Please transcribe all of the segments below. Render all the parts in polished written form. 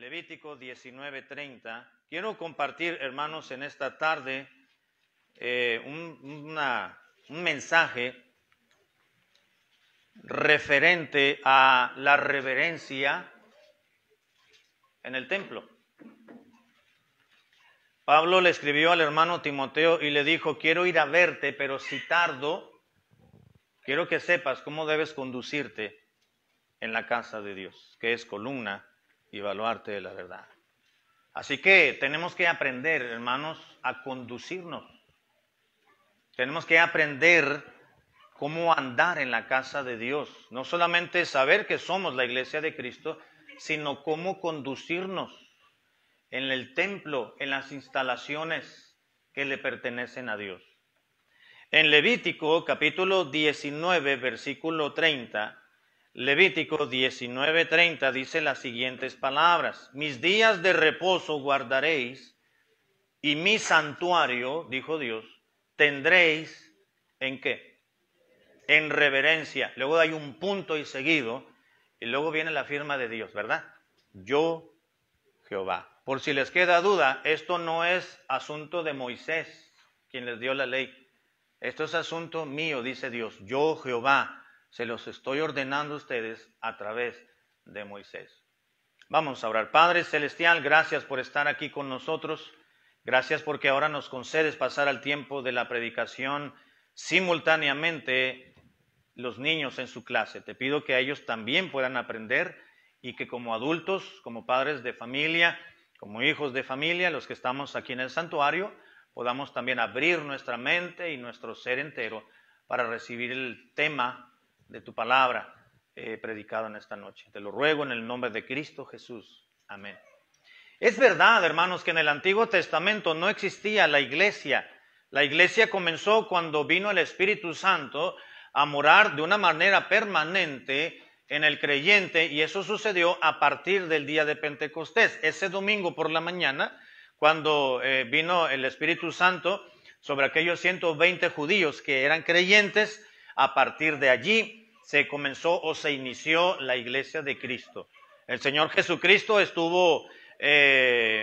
Levítico 19:30. Quiero compartir, hermanos, en esta tarde un mensaje referente a la reverencia en el templo. Pablo le escribió al hermano Timoteo y le dijo: quiero ir a verte, pero si tardo, quiero que sepas cómo debes conducirte en la casa de Dios, que es columna y baluarte de la verdad. Así que tenemos que aprender, hermanos, a conducirnos. Tenemos que aprender cómo andar en la casa de Dios. No solamente saber que somos la iglesia de Cristo, sino cómo conducirnos en el templo, en las instalaciones que le pertenecen a Dios. En Levítico capítulo 19, versículo 30, Levítico 19:30 dice las siguientes palabras: mis días de reposo guardaréis y mi santuario, dijo Dios, tendréis ¿en qué? En reverencia. Luego hay un punto y seguido, y luego viene la firma de Dios, ¿verdad? Yo, Jehová. Por si les queda duda, esto no es asunto de Moisés, quien les dio la ley. Esto es asunto mío, dice Dios. Yo, Jehová, se los estoy ordenando a ustedes a través de Moisés. Vamos a orar. Padre Celestial, gracias por estar aquí con nosotros. Gracias porque ahora nos concedes pasar al tiempo de la predicación simultáneamente los niños en su clase. Te pido que ellos también puedan aprender y que como adultos, como padres de familia, como hijos de familia, los que estamos aquí en el santuario, podamos también abrir nuestra mente y nuestro ser entero para recibir el tema de tu palabra predicado en esta noche. Te lo ruego en el nombre de Cristo Jesús. Amén. Es verdad, hermanos, que en el Antiguo Testamento no existía la iglesia. La iglesia comenzó cuando vino el Espíritu Santo a morar de una manera permanente en el creyente, y eso sucedió a partir del día de Pentecostés. Ese domingo por la mañana, cuando vino el Espíritu Santo sobre aquellos 120 judíos que eran creyentes, a partir de allí se comenzó o se inició la iglesia de Cristo. El Señor Jesucristo estuvo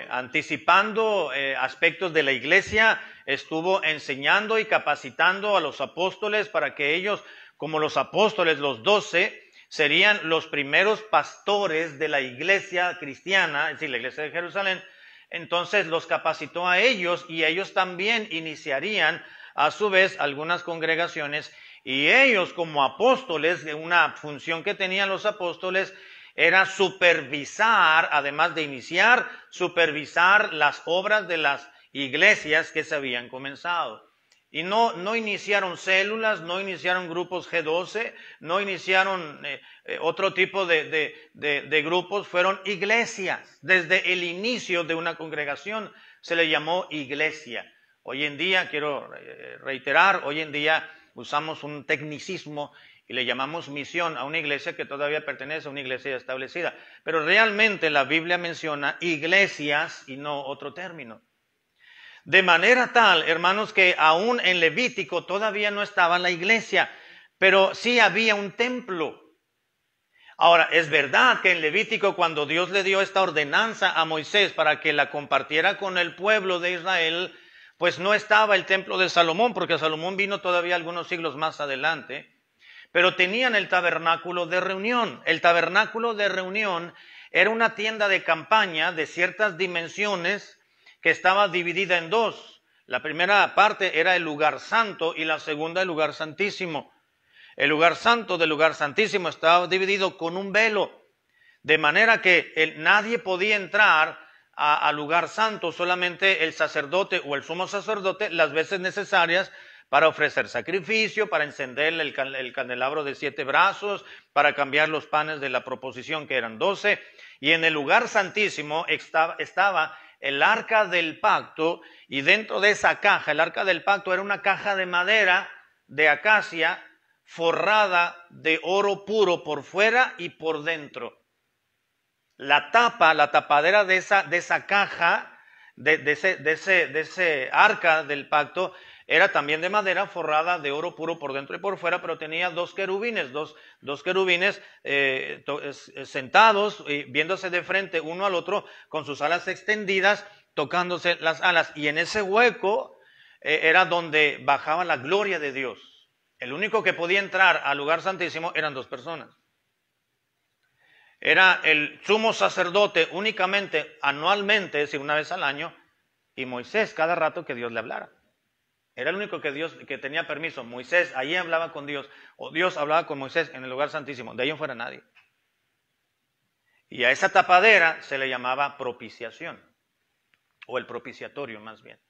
anticipando aspectos de la iglesia, estuvo enseñando y capacitando a los apóstoles para que ellos, como los apóstoles, los 12, serían los primeros pastores de la iglesia cristiana, es decir, la iglesia de Jerusalén. Entonces los capacitó a ellos y ellos también iniciarían a su vez algunas congregaciones, y ellos como apóstoles, una función que tenían los apóstoles era supervisar, además de iniciar, supervisar las obras de las iglesias que se habían comenzado. Y no iniciaron células, no iniciaron grupos G12, no iniciaron otro tipo de grupos, fueron iglesias. Desde el inicio de una congregación se le llamó iglesia. Hoy en día, quiero reiterar, hoy en día usamos un tecnicismo y le llamamos misión a una iglesia que todavía pertenece a una iglesia establecida. Pero realmente la Biblia menciona iglesias y no otro término. De manera tal, hermanos, que aún en Levítico todavía no estaba la iglesia, pero sí había un templo. Ahora, es verdad que en Levítico, cuando Dios le dio esta ordenanza a Moisés para que la compartiera con el pueblo de Israel, pues no estaba el templo de Salomón, porque Salomón vino todavía algunos siglos más adelante, pero tenían el tabernáculo de reunión. El tabernáculo de reunión era una tienda de campaña de ciertas dimensiones que estaba dividida en dos. La primera parte era el lugar santo y la segunda el lugar santísimo. El lugar santo del lugar santísimo estaba dividido con un velo, de manera que nadie podía entrar al lugar santo, solamente el sacerdote o el sumo sacerdote las veces necesarias para ofrecer sacrificio, para encender el candelabro de 7 brazos, para cambiar los panes de la proposición, que eran 12, y en el lugar santísimo estaba el arca del pacto, y dentro de esa caja, el arca del pacto era una caja de madera de acacia forrada de oro puro por fuera y por dentro. La tapadera de esa caja, de ese arca del pacto, Era también de madera forrada de oro puro por dentro y por fuera, pero tenía dos querubines, dos querubines sentados, viéndose de frente uno al otro, con sus alas extendidas, tocándose las alas. Y en ese hueco era donde bajaba la gloria de Dios. El único que podía entrar al lugar santísimo eran dos personas. Era el sumo sacerdote únicamente, anualmente, es decir, una vez al año, y Moisés cada rato que Dios le hablara. Era el único que tenía permiso. Moisés allí hablaba con Dios, o Dios hablaba con Moisés en el lugar santísimo. De ahí no fuera nadie. Y a esa tapadera se le llamaba propiciación, o el propiciatorio más bien.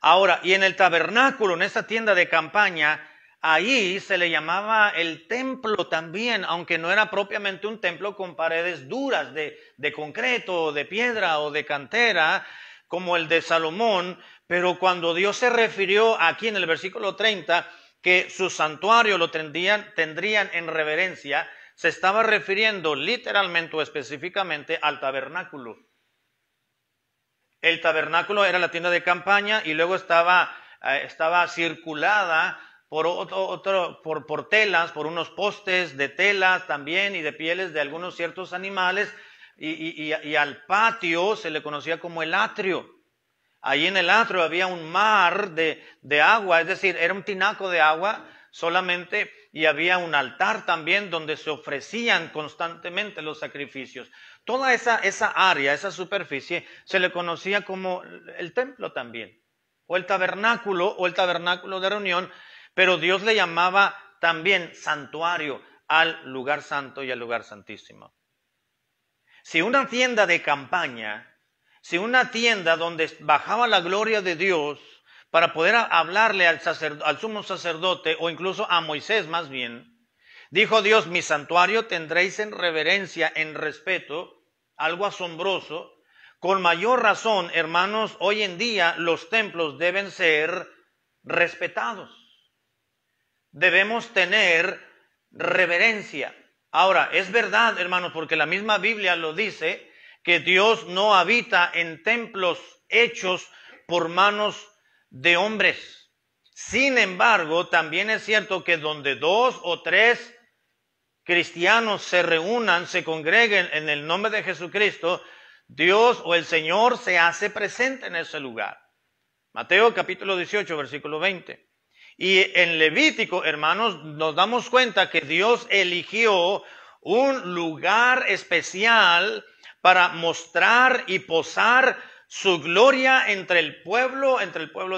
Ahora, y en el tabernáculo, en esta tienda de campaña, ahí se le llamaba el templo también, aunque no era propiamente un templo con paredes duras de concreto, de piedra o de cantera, como el de Salomón, pero cuando Dios se refirió aquí en el versículo 30, que su santuario lo tendrían en reverencia, se estaba refiriendo literalmente o específicamente al tabernáculo. El tabernáculo era la tienda de campaña y luego estaba circulada por telas, por unos postes de telas también y de pieles de algunos ciertos animales, y al patio se le conocía como el atrio. Ahí en el atrio había un mar de agua, es decir, era un tinaco de agua solamente, y había un altar también donde se ofrecían constantemente los sacrificios. Toda esa área, esa superficie, se le conocía como el templo también, o el tabernáculo de reunión, pero Dios le llamaba también santuario al lugar santo y al lugar santísimo. Si una tienda de campaña, si una tienda donde bajaba la gloria de Dios para poder hablarle al sumo sacerdote, o incluso a Moisés más bien, dijo Dios: mi santuario tendréis en reverencia, en respeto, algo asombroso. Con mayor razón, hermanos, hoy en día los templos deben ser respetados. Debemos tener reverencia. Ahora, es verdad, hermanos, porque la misma Biblia lo dice, que Dios no habita en templos hechos por manos de hombres. Sin embargo, también es cierto que donde 2 o 3 cristianos se reúnan, se congreguen en el nombre de Jesucristo, Dios o el Señor se hace presente en ese lugar. Mateo capítulo 18, versículo 20. Y en Levítico, hermanos, nos damos cuenta que Dios eligió un lugar especial para mostrar y posar su gloria entre el pueblo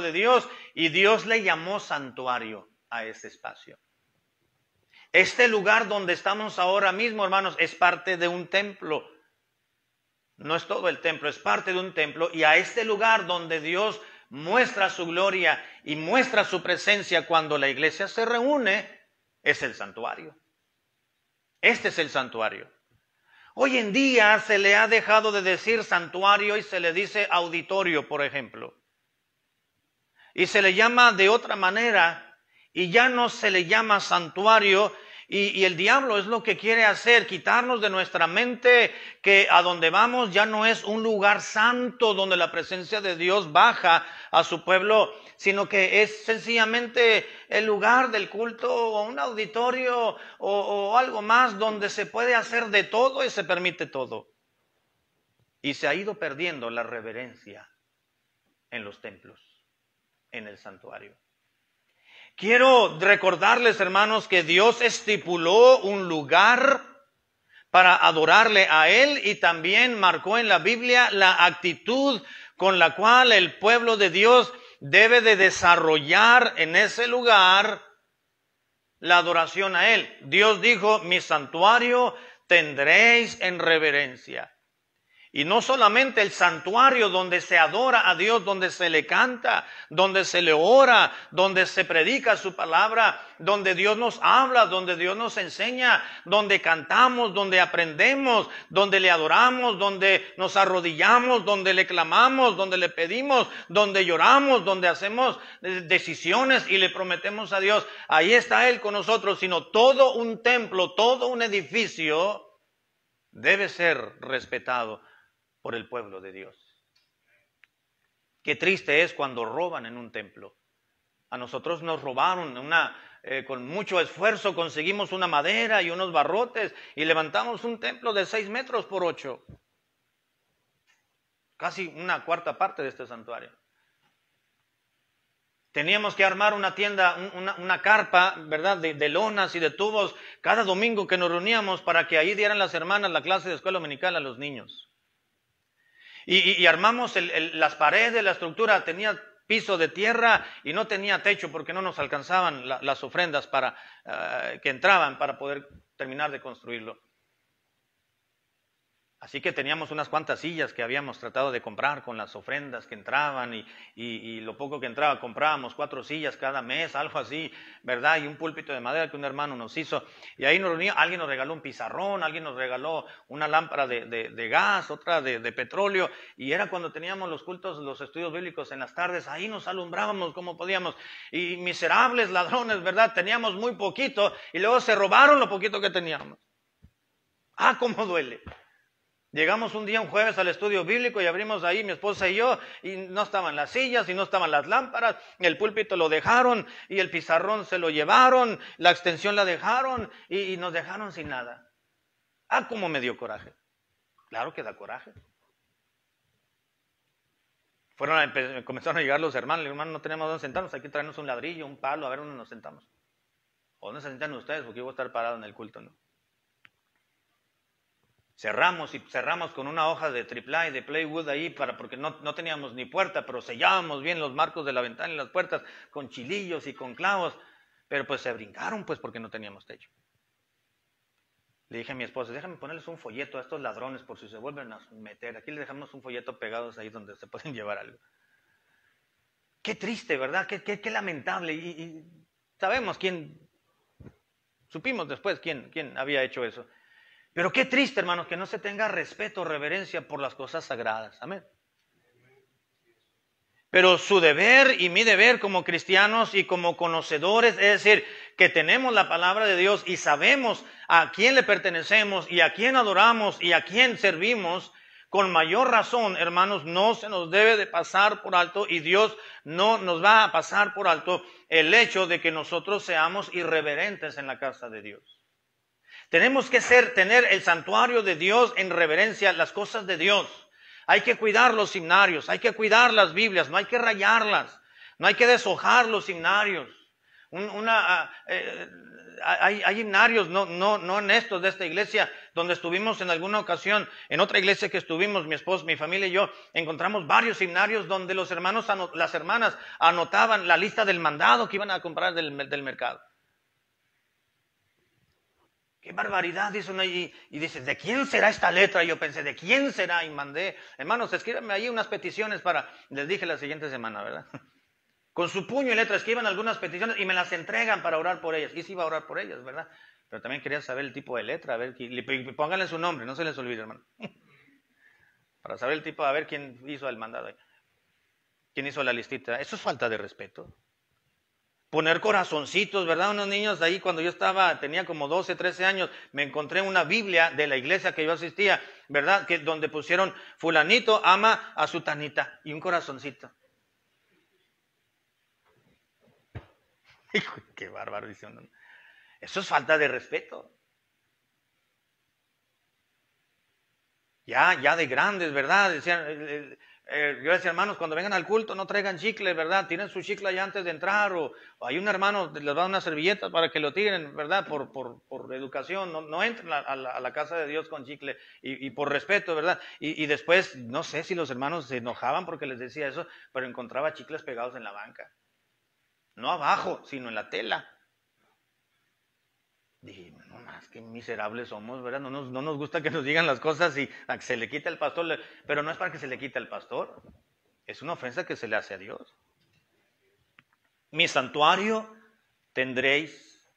de Dios, y Dios le llamó santuario a ese espacio. Este lugar donde estamos ahora mismo, hermanos, es parte de un templo. No es todo el templo, es parte de un templo, y a este lugar donde Dios muestra su gloria y muestra su presencia cuando la iglesia se reúne, es el santuario. Este es el santuario. Hoy en día se le ha dejado de decir santuario y se le dice auditorio, por ejemplo. Y se le llama de otra manera, y ya no se le llama santuario. Y el diablo es lo que quiere hacer, quitarnos de nuestra mente que a donde vamos ya no es un lugar santo donde la presencia de Dios baja a su pueblo, sino que es sencillamente el lugar del culto, o un auditorio, o algo más donde se puede hacer de todo y se permite todo. Y se ha ido perdiendo la reverencia en los templos, en el santuario. Quiero recordarles, hermanos, que Dios estipuló un lugar para adorarle a Él, y también marcó en la Biblia la actitud con la cual el pueblo de Dios debe de desarrollar en ese lugar la adoración a Él. Dios dijo: mi santuario tendréis en reverencia. Y no solamente el santuario donde se adora a Dios, donde se le canta, donde se le ora, donde se predica su palabra, donde Dios nos habla, donde Dios nos enseña, donde cantamos, donde aprendemos, donde le adoramos, donde nos arrodillamos, donde le clamamos, donde le pedimos, donde lloramos, donde hacemos decisiones y le prometemos a Dios. Ahí está Él con nosotros, sino todo un templo, todo un edificio debe ser respetado por el pueblo de Dios. Qué triste es cuando roban en un templo. A nosotros nos robaron con mucho esfuerzo conseguimos una madera y unos barrotes y levantamos un templo de 6 metros por 8. Casi una cuarta parte de este santuario. Teníamos que armar una tienda, una carpa, ¿verdad? De lonas y de tubos cada domingo que nos reuníamos para que ahí dieran las hermanas la clase de escuela dominical a los niños. Y armamos las paredes, la estructura, tenía piso de tierra y no tenía techo porque no nos alcanzaban las ofrendas que entraban para poder terminar de construirlo. Así que teníamos unas cuantas sillas que habíamos tratado de comprar con las ofrendas que entraban y lo poco que entraba comprábamos 4 sillas cada mes, algo así, ¿verdad? Y un púlpito de madera que un hermano nos hizo. Y ahí nos reuníamos, alguien nos regaló un pizarrón, alguien nos regaló una lámpara de gas, otra de petróleo. Y era cuando teníamos los cultos, los estudios bíblicos en las tardes, ahí nos alumbrábamos como podíamos. Y miserables ladrones, ¿verdad? Teníamos muy poquito y luego se robaron lo poquito que teníamos. Ah, cómo duele. Llegamos un día, un jueves, al estudio bíblico y abrimos ahí, mi esposa y yo, y no estaban las sillas y no estaban las lámparas, el púlpito lo dejaron y el pizarrón se lo llevaron, la extensión la dejaron y nos dejaron sin nada. Ah, cómo me dio coraje. Claro que da coraje. Comenzaron a llegar los hermanos, hermano, no tenemos dónde sentarnos, hay que traernos un ladrillo, un palo, a ver dónde nos sentamos. ¿O dónde se sientan ustedes? Porque yo voy a estar parado en el culto, ¿no? Cerramos con una hoja de triple de plywood ahí porque no teníamos ni puerta, pero sellábamos bien los marcos de la ventana y las puertas con chilillos y con clavos, pero pues se brincaron pues porque no teníamos techo. Le dije a mi esposa, déjame ponerles un folleto a estos ladrones por si se vuelven a meter. Aquí les dejamos un folleto pegados ahí donde se pueden llevar algo. Qué triste, ¿verdad? Qué lamentable. Y sabemos supimos después quién había hecho eso. Pero qué triste, hermanos, que no se tenga respeto o reverencia por las cosas sagradas. Amén. Pero su deber y mi deber como cristianos y como conocedores, es decir, que tenemos la palabra de Dios y sabemos a quién le pertenecemos y a quién adoramos y a quién servimos, con mayor razón, hermanos, no se nos debe de pasar por alto y Dios no nos va a pasar por alto el hecho de que nosotros seamos irreverentes en la casa de Dios. Tenemos que tener el santuario de Dios en reverencia, las cosas de Dios. Hay que cuidar los himnarios, hay que cuidar las Biblias, no hay que rayarlas, no hay que deshojar los himnarios. Hay himnarios, no en estos de esta iglesia, donde estuvimos en alguna ocasión, en otra iglesia que estuvimos, mi esposo, mi familia y yo, encontramos varios himnarios donde las hermanas anotaban la lista del mandado que iban a comprar del mercado. ¡Qué barbaridad! Dice uno y dice, ¿de quién será esta letra? Y yo pensé, ¿de quién será? Y mandé, hermanos, escríbanme ahí unas peticiones les dije la siguiente semana, ¿verdad? Con su puño y letra escriban algunas peticiones y me las entregan para orar por ellas. Y sí iba a orar por ellas, ¿verdad? Pero también quería saber el tipo de letra, pónganle su nombre, no se les olvide, hermano. Para saber el tipo, a ver quién hizo el mandado. ¿Quién hizo la listita? Eso es falta de respeto. Poner corazoncitos, ¿verdad? Unos niños ahí cuando yo tenía como 12, 13 años, me encontré una Biblia de la iglesia que yo asistía, ¿verdad? Donde pusieron fulanito ama a su tanita y un corazoncito. Qué bárbaro, dice uno. Eso es falta de respeto. Ya de grandes, ¿verdad? Decían, yo decía, hermanos, cuando vengan al culto no traigan chicle, ¿verdad? Tiren su chicle allá antes de entrar, o hay un hermano, les va a dar una servilleta para que lo tiren, ¿verdad? Por educación, no entren a la casa de Dios con chicle, y por respeto, ¿verdad? Y después, no sé si los hermanos se enojaban porque les decía eso, pero encontraba chicles pegados en la banca. No abajo, sino en la tela. Dije, no más, qué miserables somos, ¿verdad? No nos gusta que nos digan las cosas y a que se le quite al pastor, pero no es para que se le quite al pastor, es una ofensa que se le hace a Dios. Mi santuario tendréis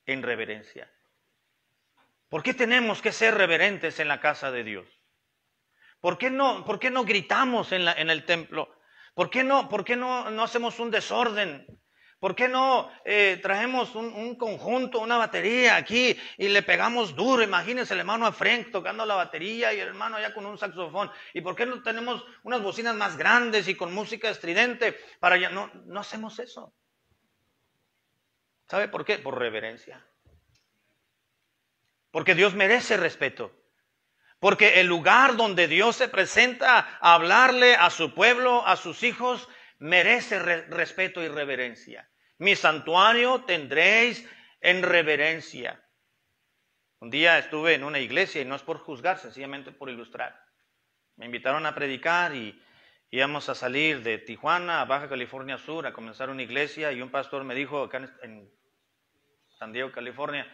en reverencia. ¿Por qué tenemos que ser reverentes en la casa de Dios? ¿Por qué no gritamos en el templo? ¿Por qué no hacemos un desorden? ¿Por qué no traemos un conjunto, una batería aquí y le pegamos duro? Imagínense el hermano a Frank tocando la batería y el hermano allá con un saxofón. ¿Y por qué no tenemos unas bocinas más grandes y con música estridente? No hacemos eso. ¿Sabe por qué? Por reverencia. Porque Dios merece respeto. Porque el lugar donde Dios se presenta a hablarle a su pueblo, a sus hijos, merece respeto y reverencia. Mi santuario tendréis en reverencia. Un día estuve en una iglesia, y no es por juzgar, sencillamente por ilustrar. Me invitaron a predicar y íbamos a salir de Tijuana a Baja California Sur a comenzar una iglesia, y un pastor me dijo, acá en San Diego, California,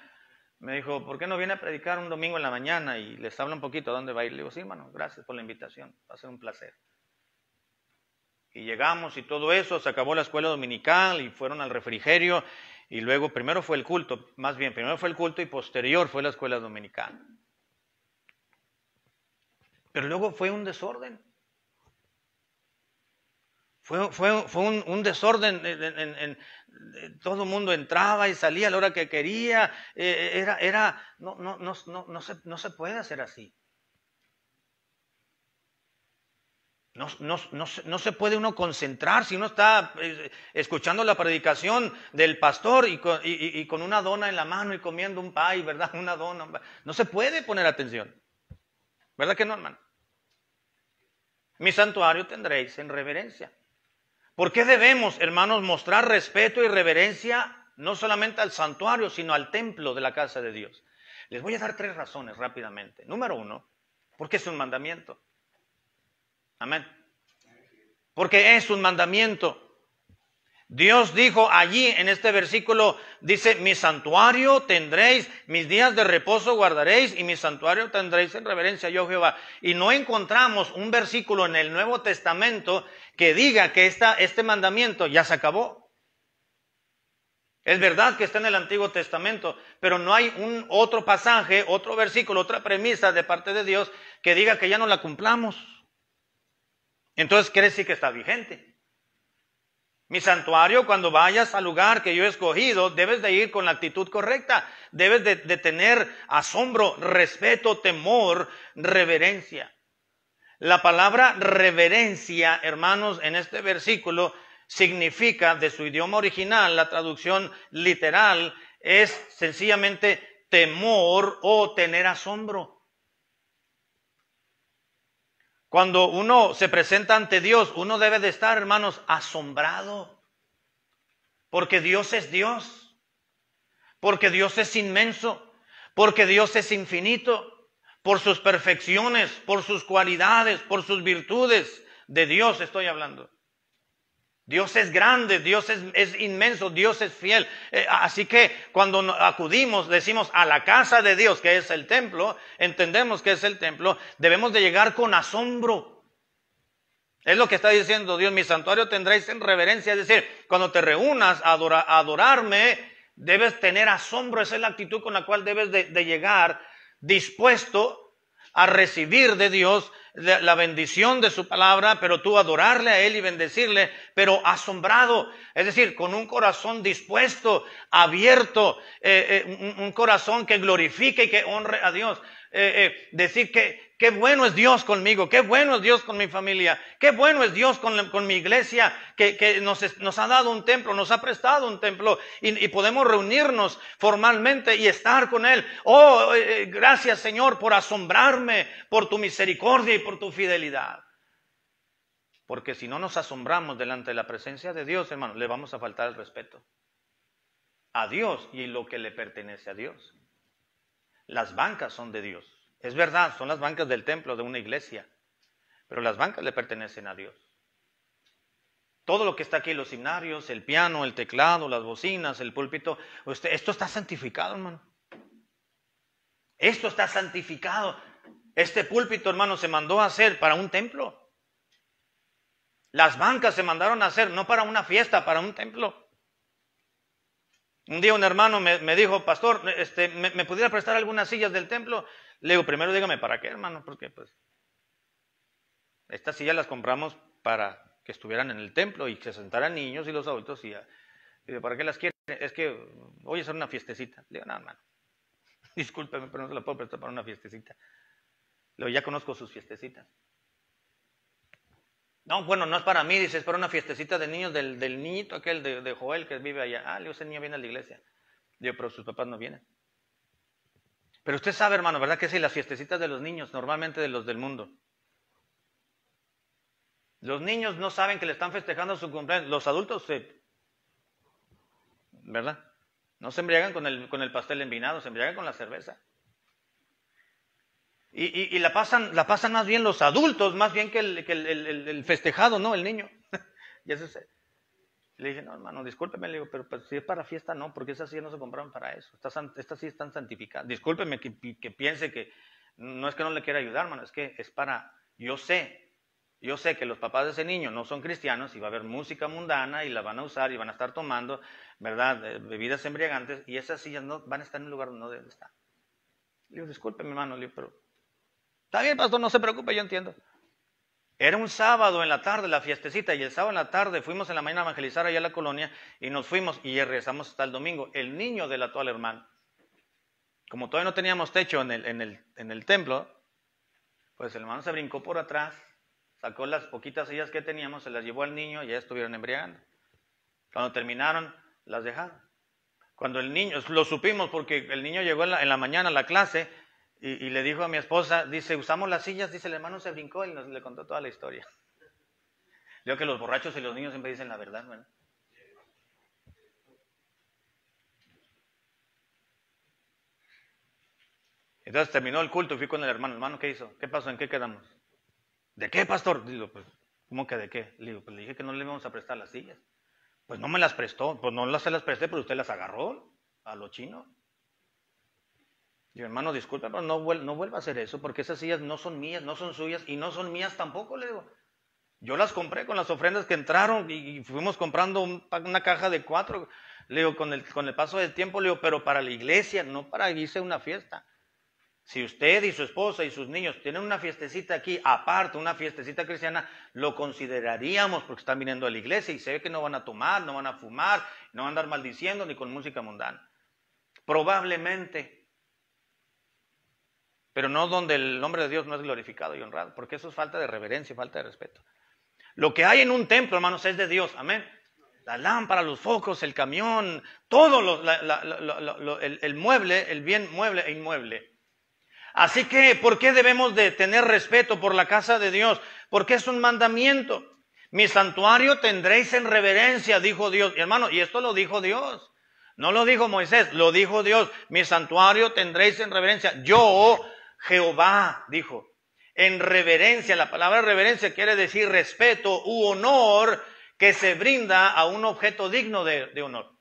me dijo, ¿por qué no viene a predicar un domingo en la mañana y les habla un poquito a dónde va a ir? Le digo, sí, hermano, gracias por la invitación, va a ser un placer. Y llegamos y todo eso, se acabó la escuela dominical y fueron al refrigerio, y luego primero fue el culto, más bien, primero fue el culto y posterior fue la escuela dominical. Pero luego fue un desorden. Fue un desorden, todo el mundo entraba y salía a la hora que quería, no se puede hacer así. No se puede uno concentrar si uno está escuchando la predicación del pastor y con una dona en la mano y comiendo un pie, ¿verdad? Una dona. No se puede poner atención. ¿Verdad que no, hermano? Mi santuario tendréis en reverencia. ¿Por qué debemos, hermanos, mostrar respeto y reverencia no solamente al santuario, sino al templo de la casa de Dios? Les voy a dar 3 razones rápidamente. Número 1, porque es un mandamiento. Amén. Porque es un mandamiento. Dios dijo allí en este versículo, dice, mi santuario tendréis, mis días de reposo guardaréis y mi santuario tendréis en reverencia yo Jehová. Y no encontramos un versículo en el Nuevo Testamento que diga que este mandamiento ya se acabó. Es verdad que está en el Antiguo Testamento, pero no hay un otro pasaje, otro versículo, otra premisa de parte de Dios que diga que ya no la cumplamos. Entonces quiere decir que está vigente. Mi santuario, cuando vayas al lugar que yo he escogido, debes de ir con la actitud correcta. Debes de tener asombro, respeto, temor, reverencia. La palabra reverencia, hermanos, en este versículo significa, de su idioma original, la traducción literal, es sencillamente temor o tener asombro. Cuando uno se presenta ante Dios, uno debe de estar, hermanos, asombrado. Porque Dios es Dios. Porque Dios es inmenso. Porque Dios es infinito. Por sus perfecciones, por sus cualidades, por sus virtudes. De Dios estoy hablando. Dios es grande, Dios es inmenso, Dios es fiel. Así que cuando acudimos, decimos a la casa de Dios, que es el templo, entendemos que es el templo, debemos de llegar con asombro. Es lo que está diciendo Dios, mi santuario tendréis en reverencia. Es decir, cuando te reúnas a adorarme, debes tener asombro. Esa es la actitud con la cual debes de llegar, dispuesto a recibir de Dios la bendición de su palabra, pero tú adorarle a Él y bendecirle, pero asombrado, es decir, con un corazón dispuesto, abierto, un corazón que glorifique y que honre a Dios. Decir que qué bueno es Dios conmigo, qué bueno es Dios con mi familia, qué bueno es Dios con mi iglesia, que nos ha dado un templo, nos ha prestado un templo y podemos reunirnos formalmente y estar con Él. Oh, gracias Señor por asombrarme, por tu misericordia y por tu fidelidad. Porque si no nos asombramos delante de la presencia de Dios, hermano, le vamos a faltar el respeto a Dios y lo que le pertenece a Dios. Las bancas son de Dios. Es verdad, son las bancas del templo de una iglesia, pero las bancas le pertenecen a Dios. Todo lo que está aquí, los himnarios, el piano, el teclado, las bocinas, el púlpito, esto está santificado, hermano. Esto está santificado. Este púlpito, hermano, se mandó a hacer para un templo. Las bancas se mandaron a hacer no para una fiesta, para un templo. Un día un hermano me dijo, pastor, ¿me pudiera prestar algunas sillas del templo? Le digo, primero dígame, ¿para qué, hermano? Porque pues estas sillas las compramos para que estuvieran en el templo y que se sentaran niños y los adultos. Y ¿para qué las quieren? Es que voy a hacer una fiestecita. Le digo, no, hermano, discúlpeme, pero no se la puedo prestar para una fiestecita. Le digo, ya conozco sus fiestecitas. No, bueno, no es para mí, dice, es para una fiestecita de niños del niñito aquel de Joel que vive allá. Ah, le digo, ese niño viene a la iglesia. Digo, pero sus papás no vienen. Pero usted sabe, hermano, ¿verdad que sí? Las fiestecitas de los niños, normalmente de los del mundo. Los niños no saben que le están festejando su cumpleaños. Los adultos, ¿verdad? No se embriagan con el pastel envinado, se embriagan con la cerveza. Y la pasan más bien los adultos, más bien que el festejado, ¿no? El niño. Y eso le dije, no, hermano, discúlpeme, le digo, pero pues, si es para fiesta, no, porque esas sillas no se compraron para eso. Estas sí están santificadas. Discúlpeme que piense que no es que no le quiera ayudar, hermano, es que es para, yo sé que los papás de ese niño no son cristianos y va a haber música mundana y la van a usar y van a estar tomando, ¿verdad?, bebidas embriagantes, y esas sillas no van a estar en un lugar donde no deben estar. Le digo, discúlpeme, hermano, le digo, pero está bien, pastor, no se preocupe, yo entiendo. Era un sábado en la tarde la fiestecita, y el sábado en la tarde fuimos en la mañana a evangelizar allá a la colonia y nos fuimos y regresamos hasta el domingo. El niño delató al hermano. Como todavía no teníamos techo en el templo, pues el hermano se brincó por atrás, sacó las poquitas sillas que teníamos, se las llevó al niño y ya estuvieron embriagando. Cuando terminaron, las dejaron. Cuando el niño, lo supimos porque el niño llegó en la mañana a la clase y le dijo a mi esposa, dice, usamos las sillas, dice, el hermano se brincó y le contó toda la historia. Yo que los borrachos y los niños siempre dicen la verdad, ¿verdad? Entonces terminó el culto y fui con el hermano. Hermano, ¿qué hizo? ¿Qué pasó? ¿En qué quedamos? ¿De qué, pastor? Digo, pues, ¿cómo que de qué? Le digo, pues le dije que no le íbamos a prestar las sillas. Pues no me las prestó. Pues no se las presté, pero usted las agarró a lo chino. Digo, hermano, disculpa, pero no vuelva a hacer eso, porque esas sillas no son mías, no son suyas y no son mías tampoco, le digo. Yo las compré con las ofrendas que entraron y fuimos comprando una caja de 4. Le digo, con el paso del tiempo, le digo, pero para la iglesia, no para irse a una fiesta. Si usted y su esposa y sus niños tienen una fiestecita aquí, aparte, una fiestecita cristiana, lo consideraríamos porque están viniendo a la iglesia y se ve que no van a tomar, no van a fumar, no van a andar maldiciendo ni con música mundana. Probablemente. Pero no donde el nombre de Dios no es glorificado y honrado, porque eso es falta de reverencia y falta de respeto. Lo que hay en un templo, hermanos, es de Dios, amén. La lámpara, los focos, el camión, todo el mueble, el bien mueble e inmueble. Así que, ¿por qué debemos de tener respeto por la casa de Dios? Porque es un mandamiento. Mi santuario tendréis en reverencia, dijo Dios. Y hermano, y esto lo dijo Dios. No lo dijo Moisés, lo dijo Dios. Mi santuario tendréis en reverencia. Yo, Jehová, dijo. En reverencia, la palabra reverencia quiere decir respeto u honor que se brinda a un objeto digno de honor.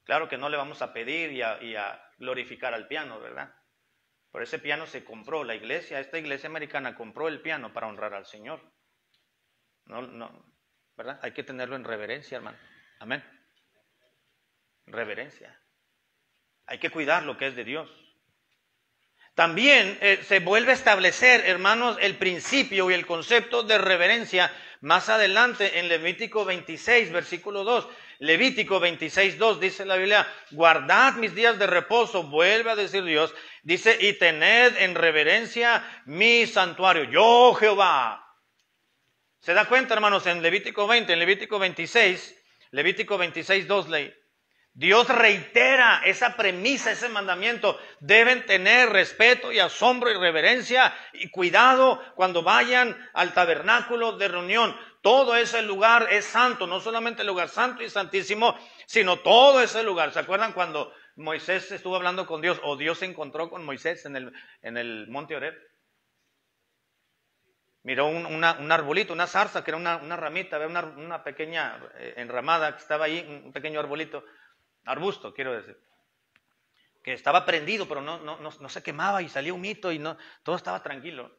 Claro que no le vamos a pedir y a glorificar al piano, ¿verdad? Por ese piano se compró la iglesia, esta iglesia americana compró el piano para honrar al Señor. No, ¿verdad? Hay que tenerlo en reverencia, hermano. Amén. Reverencia. Hay que cuidar lo que es de Dios. También se vuelve a establecer, hermanos, el principio y el concepto de reverencia más adelante en Levítico 26, versículo 2. Levítico 26, 2 dice la Biblia, guardad mis días de reposo, vuelve a decir Dios, dice, y tened en reverencia mi santuario, yo Jehová. ¿Se da cuenta, hermanos? En Levítico 20, en Levítico 26, 2 leí. Dios reitera esa premisa, ese mandamiento. Deben tener respeto y asombro y reverencia y cuidado cuando vayan al tabernáculo de reunión. Todo ese lugar es santo, no solamente el lugar santo y santísimo, sino todo ese lugar. ¿Se acuerdan cuando Moisés estuvo hablando con Dios o Dios se encontró con Moisés en el monte Horeb? Miró un arbolito, una zarza que era una ramita, una pequeña enramada que estaba ahí, un pequeño arbolito. Arbusto, quiero decir, que estaba prendido, pero no se quemaba y salía humito y todo estaba tranquilo.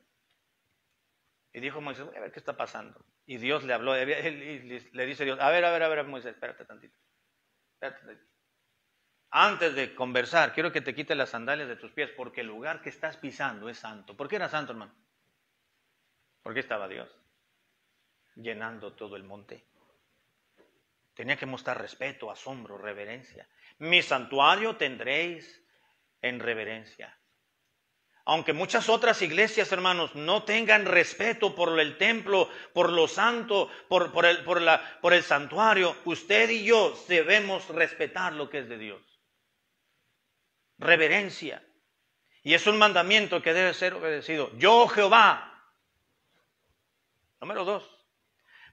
Y dijo Moisés, voy a ver qué está pasando. Y Dios le habló, le dice Dios, a ver, Moisés, espérate tantito. Antes de conversar, quiero que te quites las sandalias de tus pies, porque el lugar que estás pisando es santo. ¿Por qué era santo, hermano? Porque estaba Dios llenando todo el monte. Tenía que mostrar respeto, asombro, reverencia. Mi santuario tendréis en reverencia. Aunque muchas otras iglesias, hermanos, no tengan respeto por el templo, por lo santo, por el santuario, usted y yo debemos respetar lo que es de Dios. Reverencia. Y es un mandamiento que debe ser obedecido. Yo, Jehová. Número 2.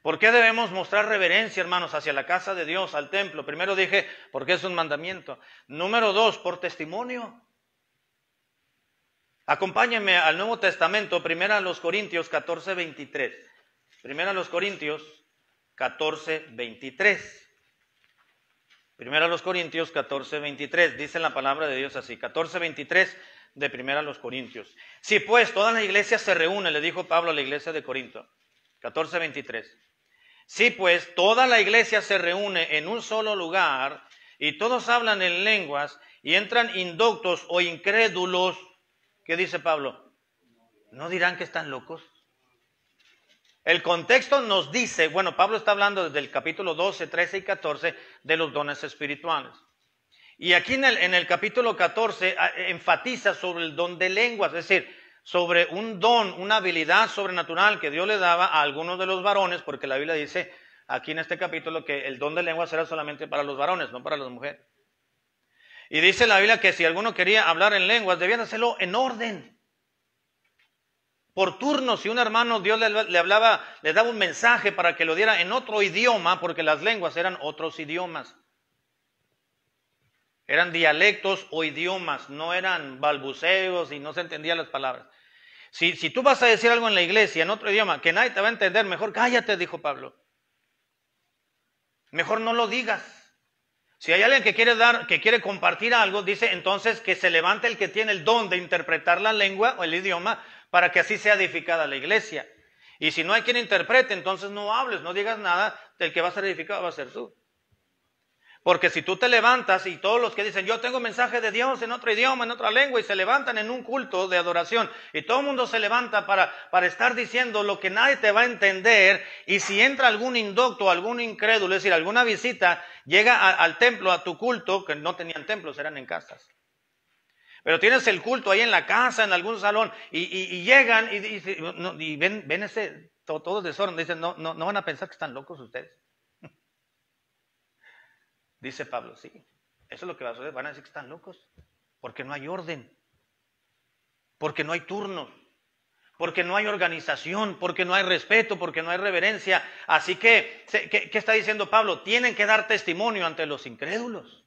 ¿Por qué debemos mostrar reverencia, hermanos, hacia la casa de Dios, al templo? Primero dije, porque es un mandamiento. Número 2, por testimonio. Acompáñenme al Nuevo Testamento, 1 Corintios 14, 23. 1 Corintios 14, 23. 1 Corintios 14, 23. Dice la palabra de Dios así, 14, 23 de 1 Corintios. Si pues toda la iglesia se reúne, le dijo Pablo a la iglesia de Corinto, 14, 23. Si pues toda la iglesia se reúne en un solo lugar y todos hablan en lenguas y entran indoctos o incrédulos, ¿qué dice Pablo? ¿No dirán que están locos? El contexto nos dice, bueno, Pablo está hablando desde el capítulo 12, 13 y 14 de los dones espirituales. Y aquí en el capítulo 14 enfatiza sobre el don de lenguas, es decir, sobre un don, una habilidad sobrenatural que Dios le daba a algunos de los varones, porque la Biblia dice aquí en este capítulo que el don de lenguas era solamente para los varones, no para las mujeres. Y dice la Biblia que si alguno quería hablar en lenguas, debían hacerlo en orden. Por turno, si un hermano Dios le hablaba, le daba un mensaje para que lo diera en otro idioma, porque las lenguas eran otros idiomas. Eran dialectos o idiomas, no eran balbuceos y no se entendían las palabras. Si tú vas a decir algo en la iglesia en otro idioma que nadie te va a entender, mejor cállate, dijo Pablo. Mejor no lo digas. Si hay alguien que quiere compartir algo, dice entonces que se levante el que tiene el don de interpretar la lengua o el idioma para que así sea edificada la iglesia. Y si no hay quien interprete, entonces no hables, no digas nada, del que va a ser edificado va a ser tú. Porque si tú te levantas y todos los que dicen, yo tengo mensaje de Dios en otro idioma, en otra lengua, y se levantan en un culto de adoración, y todo el mundo se levanta para estar diciendo lo que nadie te va a entender, y si entra algún indocto, algún incrédulo, es decir, alguna visita, llega al templo, a tu culto, que no tenían templos, eran en casas. Pero tienes el culto ahí en la casa, en algún salón, y llegan y ven ese todo desorden, dicen, no van a pensar que están locos ustedes. Dice Pablo, sí, eso es lo que va a suceder, van a decir que están locos, porque no hay orden, porque no hay turnos, porque no hay organización, porque no hay respeto, porque no hay reverencia. Así que, ¿qué está diciendo Pablo? Tienen que dar testimonio ante los incrédulos.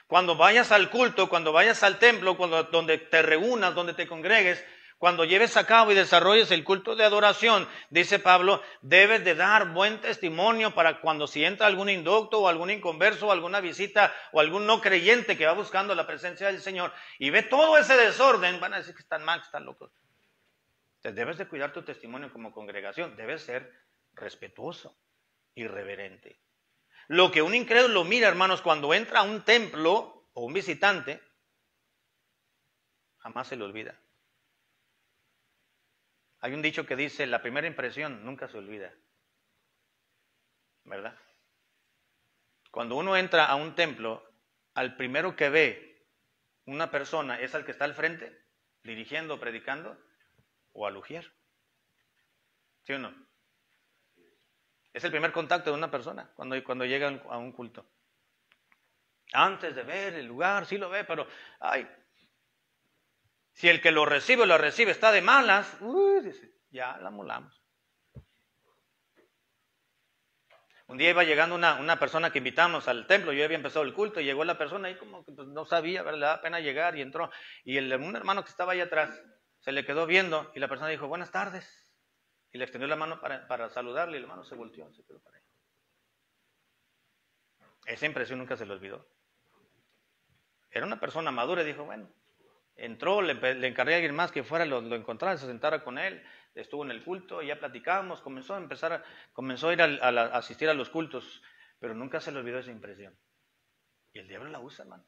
Cuando vayas al culto, cuando vayas al templo, donde te reúnas, donde te congregues, cuando lleves a cabo y desarrolles el culto de adoración, dice Pablo, debes de dar buen testimonio para cuando si entra algún indocto o algún inconverso o alguna visita o algún no creyente que va buscando la presencia del Señor y ve todo ese desorden, van a decir que están mal, que están locos. Entonces debes de cuidar tu testimonio como congregación, debes ser respetuoso y reverente. Lo que un incrédulo mira, hermanos, cuando entra a un templo o un visitante, jamás se le olvida. Hay un dicho que dice, la primera impresión nunca se olvida, ¿verdad? Cuando uno entra a un templo, al primero que ve una persona es al que está al frente, dirigiendo, predicando, o al ujier. ¿Sí o no? Es el primer contacto de una persona cuando llega a un culto. Antes de ver el lugar, sí lo ve, pero ay, si el que lo recibe o la recibe está de malas, dice, ya la molamos. Un día iba llegando una persona que invitamos al templo, yo había empezado el culto y llegó la persona y como que pues, no sabía, ¿verdad? Le daba pena llegar y entró. Y un hermano que estaba ahí atrás se le quedó viendo y la persona dijo, buenas tardes. Y le extendió la mano para saludarle y el hermano se volteó, se quedó para ahí. Esa impresión nunca se le olvidó. Era una persona madura y dijo, bueno. Entró, le encargué a alguien más que fuera, lo encontrara, se sentara con él, estuvo en el culto, ya platicábamos, comenzó a ir a asistir a los cultos, pero nunca se le olvidó esa impresión. Y el diablo la usa, hermano.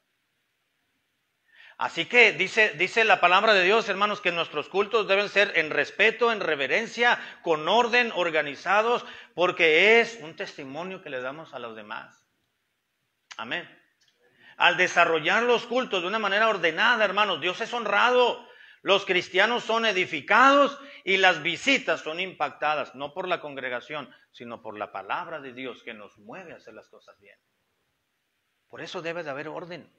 Así que dice la palabra de Dios, hermanos, que nuestros cultos deben ser en respeto, en reverencia, con orden, organizados, porque es un testimonio que le damos a los demás. Amén. al desarrollar los cultos de una manera ordenada, hermanos, Dios es honrado. Los cristianos son edificados y las visitas son impactadas, no por la congregación, sino por la palabra de Dios que nos mueve a hacer las cosas bien. Por eso debe de haber orden.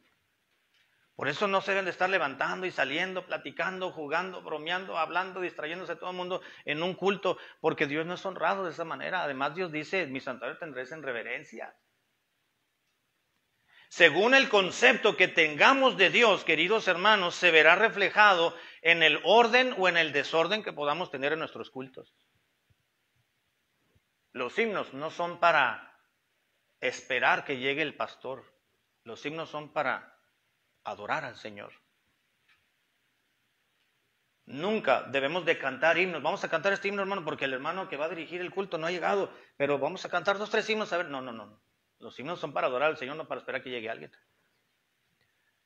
Por eso no se deben de estar levantando y saliendo, platicando, jugando, bromeando, hablando, distrayéndose todo el mundo en un culto, porque Dios no es honrado de esa manera. Además, Dios dice, mi santuario tendréis en reverencia. Según el concepto que tengamos de Dios, queridos hermanos, se verá reflejado en el orden o en el desorden que podamos tener en nuestros cultos. Los himnos no son para esperar que llegue el pastor. Los himnos son para adorar al Señor. Nunca debemos de cantar himnos. Vamos a cantar este himno, hermano, porque el hermano que va a dirigir el culto no ha llegado, pero vamos a cantar 2, 3 himnos. A ver, no. Los himnos son para adorar al Señor, no para esperar que llegue alguien.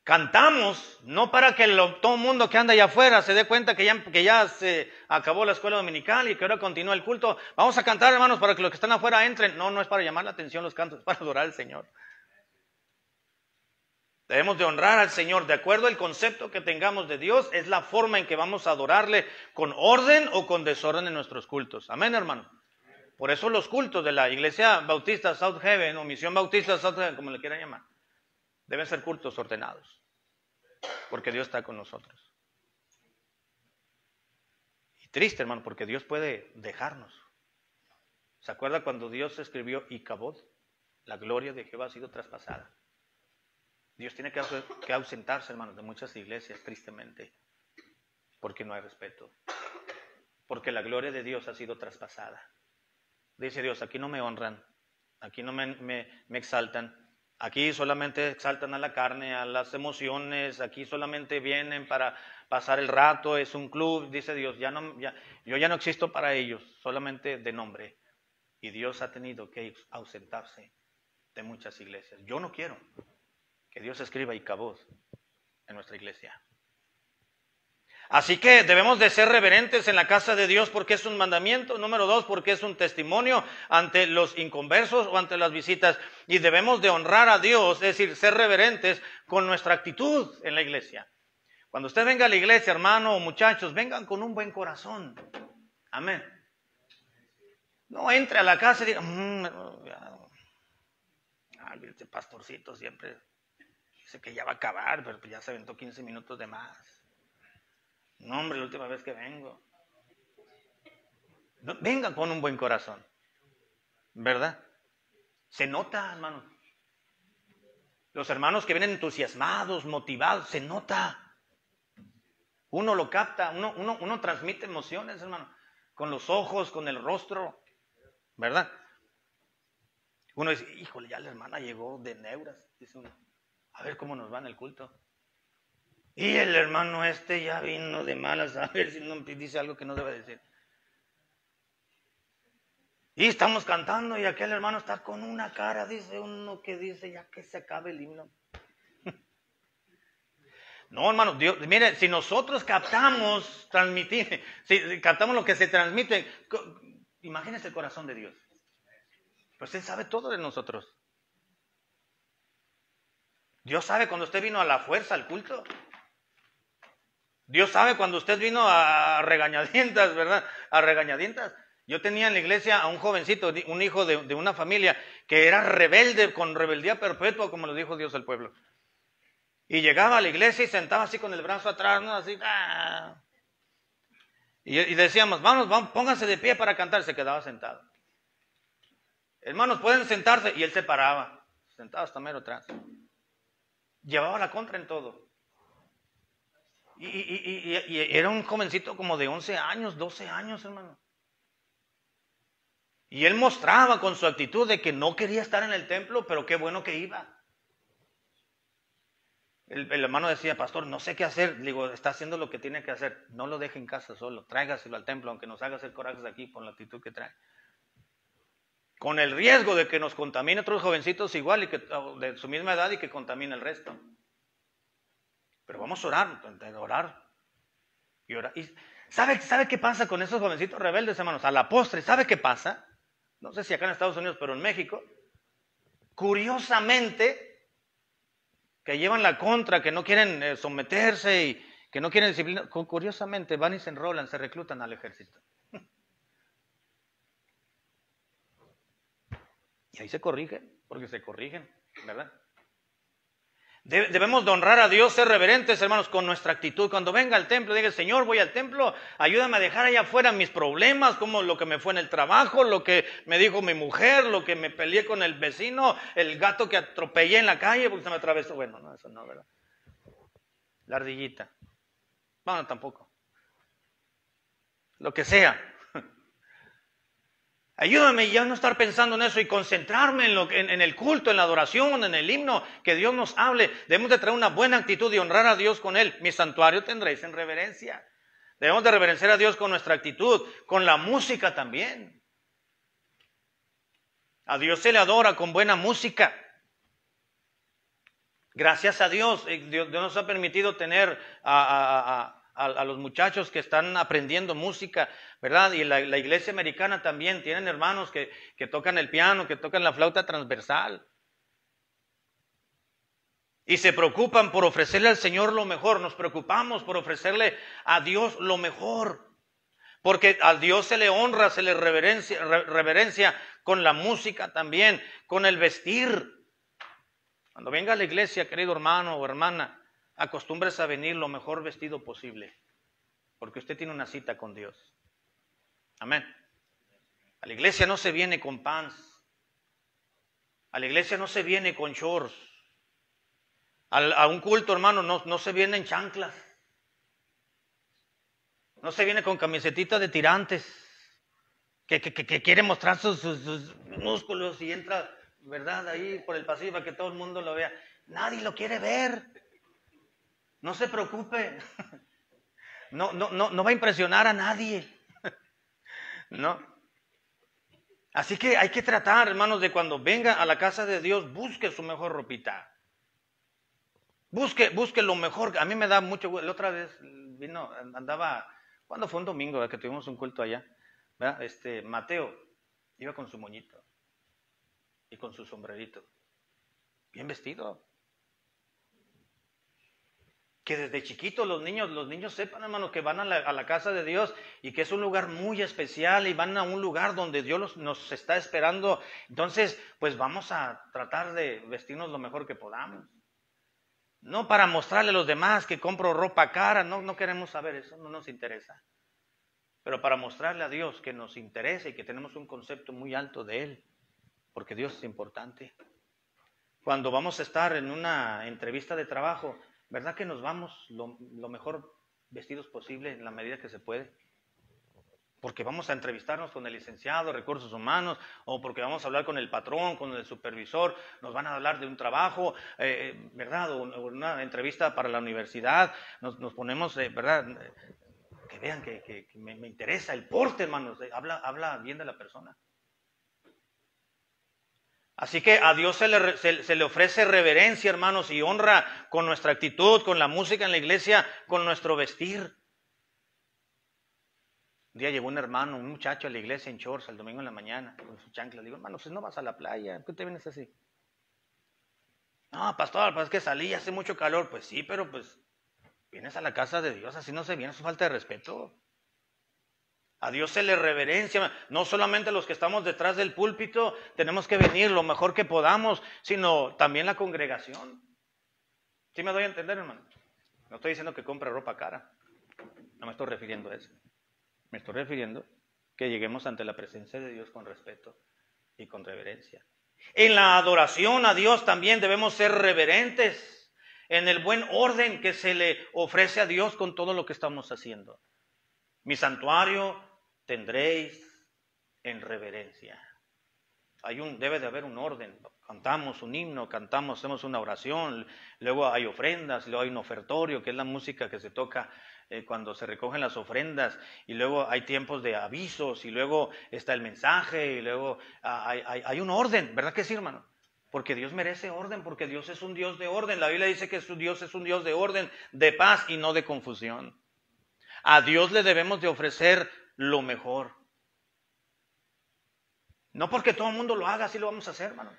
Cantamos no para que todo el mundo que anda allá afuera se dé cuenta que ya se acabó la escuela dominical y que ahora continúa el culto. Vamos a cantar, hermanos, para que los que están afuera entren. No es para llamar la atención los cantos, es para adorar al Señor. Debemos de honrar al Señor. De acuerdo al concepto que tengamos de Dios, es la forma en que vamos a adorarle, con orden o con desorden en nuestros cultos. Amén, hermano. Por eso los cultos de la Iglesia Bautista South Heaven o Misión Bautista South Heaven, como le quieran llamar, deben ser cultos ordenados, porque Dios está con nosotros. Y triste, hermano, porque Dios puede dejarnos. ¿Se acuerda cuando Dios escribió Icabod? La gloria de Jehová ha sido traspasada. Dios tiene que ausentarse, hermanos, de muchas iglesias, tristemente, porque no hay respeto, porque la gloria de Dios ha sido traspasada. Dice Dios, aquí no me honran, aquí no me exaltan, aquí solamente exaltan a la carne, a las emociones, aquí solamente vienen para pasar el rato, es un club. Dice Dios, yo ya no existo para ellos, solamente de nombre. Y Dios ha tenido que ausentarse de muchas iglesias. Yo no quiero que Dios escriba Icabod en nuestra iglesia. Así que debemos de ser reverentes en la casa de Dios porque es un mandamiento. Número 2, porque es un testimonio ante los inconversos o ante las visitas. Y debemos de honrar a Dios, es decir, ser reverentes con nuestra actitud en la iglesia. Cuando usted venga a la iglesia, hermano o muchachos, vengan con un buen corazón. Amén. No entre a la casa y diga, este pastorcito siempre dice que ya va a acabar, pero ya se aventó 15 minutos de más. No, hombre, la última vez que vengo. No, venga con un buen corazón, ¿verdad? Se nota, hermano. Los hermanos que vienen entusiasmados, motivados, se nota. Uno lo capta, uno transmite emociones, hermano, con los ojos, con el rostro, ¿verdad? Uno dice, híjole, ya la hermana llegó de neuras, dice uno. A ver cómo nos va en el culto. Y el hermano ya vino de malas, a ver si no dice algo que no debe decir. Y estamos cantando y aquel hermano está con una cara, dice uno que dice, ya que se acabe el himno. No, hermano, Dios, mire, si nosotros captamos, si captamos lo que se transmite, imagínese el corazón de Dios. Pues Él sabe todo de nosotros. Dios sabe cuando usted vino a la fuerza al culto. Dios sabe cuando usted vino a regañadientas, ¿verdad? A regañadientas. Yo tenía en la iglesia a un jovencito, un hijo de una familia que era rebelde, con rebeldía perpetua, como lo dijo Dios al pueblo. Y llegaba a la iglesia y sentaba así con el brazo atrás, ¿no? Así. ¡Ah! Y decíamos, vamos, pónganse de pie para cantar. Se quedaba sentado. Hermanos, pueden sentarse. Y él se paraba, sentado hasta mero atrás. Llevaba la contra en todo. Y era un jovencito como de 11 años, 12 años, hermano. Y él mostraba con su actitud de que no quería estar en el templo, pero qué bueno que iba. El hermano decía, pastor, no sé qué hacer. Le digo, está haciendo lo que tiene que hacer. No lo deje en casa solo, tráigaselo al templo, aunque nos haga hacer corajes aquí por la actitud que trae. Con el riesgo de que nos contamine otros jovencitos igual, y que de su misma edad, y que contamine el resto. Pero vamos a orar. Y orar. ¿Y sabe qué pasa con esos jovencitos rebeldes, hermanos? A la postre, ¿sabe qué pasa? No sé si acá en Estados Unidos, pero en México, curiosamente, que llevan la contra, que no quieren someterse y que no quieren disciplina. Curiosamente van y se enrolan, se reclutan al ejército. Y ahí se corrigen, porque se corrigen, ¿verdad? Debemos de honrar a Dios, ser reverentes, hermanos, con nuestra actitud. Cuando venga al templo, diga, Señor, voy al templo, ayúdame a dejar allá afuera mis problemas, como lo que me fue en el trabajo, lo que me dijo mi mujer, lo que me peleé con el vecino, el gato que atropellé en la calle porque se me atravesó. Bueno, no, eso no, ¿verdad? La ardillita. Bueno, tampoco. Lo que sea. Ayúdame ya no estar pensando en eso y concentrarme en el culto, en la adoración, en el himno, que Dios nos hable. Debemos de traer una buena actitud y honrar a Dios con Él. Mi santuario tendréis en reverencia. Debemos de reverenciar a Dios con nuestra actitud, con la música también. A Dios se le adora con buena música. Gracias a Dios, Dios nos ha permitido tener a los muchachos que están aprendiendo música, ¿verdad? Y la iglesia americana también tienen hermanos que tocan el piano, que tocan la flauta transversal. Y se preocupan por ofrecerle al Señor lo mejor. Nos preocupamos por ofrecerle a Dios lo mejor. Porque a Dios se le honra, se le reverencia con la música también, con el vestir. Cuando venga a la iglesia, querido hermano o hermana, acostúmbrese a venir lo mejor vestido posible, porque usted tiene una cita con Dios. Amén. A la iglesia no se viene con pants. A la iglesia no se viene con shorts. A un culto, hermano, no se viene en chanclas. No se viene con camisetita de tirantes, que quiere mostrar sus músculos y entra, ¿verdad?, ahí por el pasillo para que todo el mundo lo vea. Nadie lo quiere ver. No se preocupe. No va a impresionar a nadie. No. Así que hay que tratar, hermanos, de cuando venga a la casa de Dios, busque su mejor ropita. Busque lo mejor. A mí me da mucho. La otra vez andaba, ¿cuándo fue? Un domingo, ¿verdad?, que tuvimos un culto allá, ¿verdad? Mateo iba con su moñito y con su sombrerito, bien vestido. Que desde chiquitos los niños sepan, hermano, que van a la casa de Dios y que es un lugar muy especial y van a un lugar donde Dios nos está esperando. Entonces, pues vamos a tratar de vestirnos lo mejor que podamos. No para mostrarle a los demás que compro ropa cara, no queremos saber eso, no nos interesa. Pero para mostrarle a Dios que nos interesa y que tenemos un concepto muy alto de Él, porque Dios es importante. Cuando vamos a estar en una entrevista de trabajo, ¿verdad que nos vamos lo mejor vestidos posible en la medida que se puede? Porque vamos a entrevistarnos con el licenciado de recursos humanos o porque vamos a hablar con el patrón, con el supervisor, nos van a hablar de un trabajo, ¿verdad? O una entrevista para la universidad, nos ponemos, ¿verdad? Que vean que me interesa el porte, hermanos, habla bien de la persona. Así que a Dios se le ofrece reverencia, hermanos, y honra con nuestra actitud, con la música en la iglesia, con nuestro vestir. Un día llegó un hermano, un muchacho a la iglesia en shorts el domingo en la mañana, con su chancla. Le digo, hermano, pues no vas a la playa, ¿por qué te vienes así? No, pastor, pues es que salí, hace mucho calor. Pues sí, pero pues vienes a la casa de Dios, así no se viene, eso es falta de respeto. A Dios se le reverencia, no solamente los que estamos detrás del púlpito tenemos que venir lo mejor que podamos, sino también la congregación. ¿Sí me doy a entender, hermano? No estoy diciendo que compre ropa cara, no me estoy refiriendo a eso. Me estoy refiriendo que lleguemos ante la presencia de Dios con respeto y con reverencia. En la adoración a Dios también debemos ser reverentes en el buen orden que se le ofrece a Dios con todo lo que estamos haciendo. Mi santuario tendréis en reverencia. Debe de haber un orden. Cantamos un himno, hacemos una oración, luego hay ofrendas, luego hay un ofertorio, que es la música que se toca cuando se recogen las ofrendas, y luego hay tiempos de avisos, y luego está el mensaje, y luego hay un orden, ¿verdad que sí, hermano? Porque Dios merece orden, porque Dios es un Dios de orden. La Biblia dice que su Dios es un Dios de orden, de paz y no de confusión. A Dios le debemos de ofrecer lo mejor. No porque todo el mundo lo haga, así lo vamos a hacer, hermano.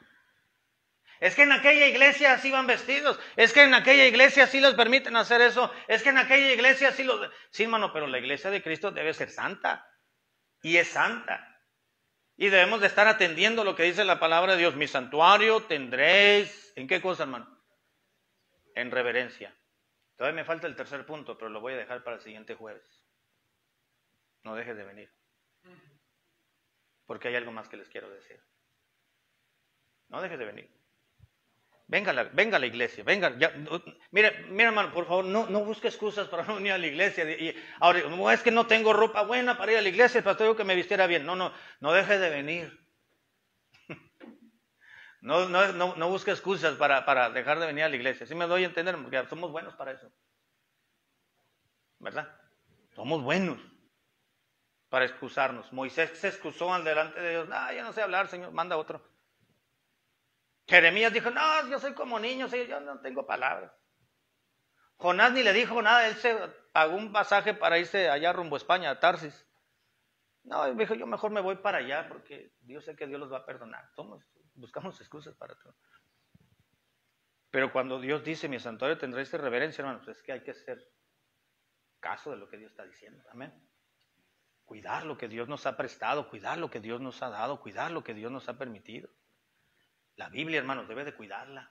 Es que en aquella iglesia así van vestidos. Es que en aquella iglesia sí les permiten hacer eso. Es que en aquella iglesia sí los... Sí, hermano, pero la iglesia de Cristo debe ser santa. Y es santa. Y debemos de estar atendiendo lo que dice la palabra de Dios. Mi santuario tendréis... ¿En qué cosa, hermano? En reverencia. Todavía me falta el tercer punto, pero lo voy a dejar para el siguiente jueves. No dejes de venir. Porque hay algo más que les quiero decir. No dejes de venir. Venga a la iglesia, venga. Ya, mira, hermano, por favor, no busque excusas para no venir a la iglesia. Y ahora, no, es que no tengo ropa buena para ir a la iglesia, el pastor dijo que me vistiera bien. No deje de venir. No busque excusas para dejar de venir a la iglesia. Sí me doy a entender, porque somos buenos para eso. ¿Verdad? Somos buenos para excusarnos. Moisés se excusó al delante de Dios. Yo no sé hablar, Señor, manda otro. Jeremías dijo, no, yo soy como niño, yo no tengo palabras. Jonás ni le dijo nada, él se pagó un pasaje para irse allá rumbo a España, a Tarsis. No, dijo, yo mejor me voy para allá porque yo sé que Dios los va a perdonar. Buscamos excusas para todo. Pero cuando Dios dice, mi santuario tendréis reverencia, hermanos, es que hay que hacer caso de lo que Dios está diciendo. Amén. Cuidar lo que Dios nos ha prestado, cuidar lo que Dios nos ha dado, cuidar lo que Dios nos ha permitido. La Biblia, hermanos, debe de cuidarla.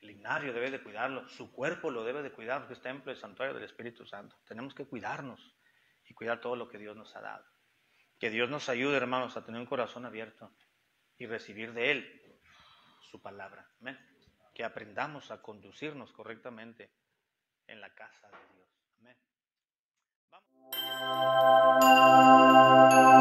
El himnario debe de cuidarlo. Su cuerpo lo debe de cuidar porque es templo y santuario del Espíritu Santo. Tenemos que cuidarnos y cuidar todo lo que Dios nos ha dado. Que Dios nos ayude, hermanos, a tener un corazón abierto y recibir de Él su palabra. Amén. Que aprendamos a conducirnos correctamente en la casa de Dios. Amén. Vamos.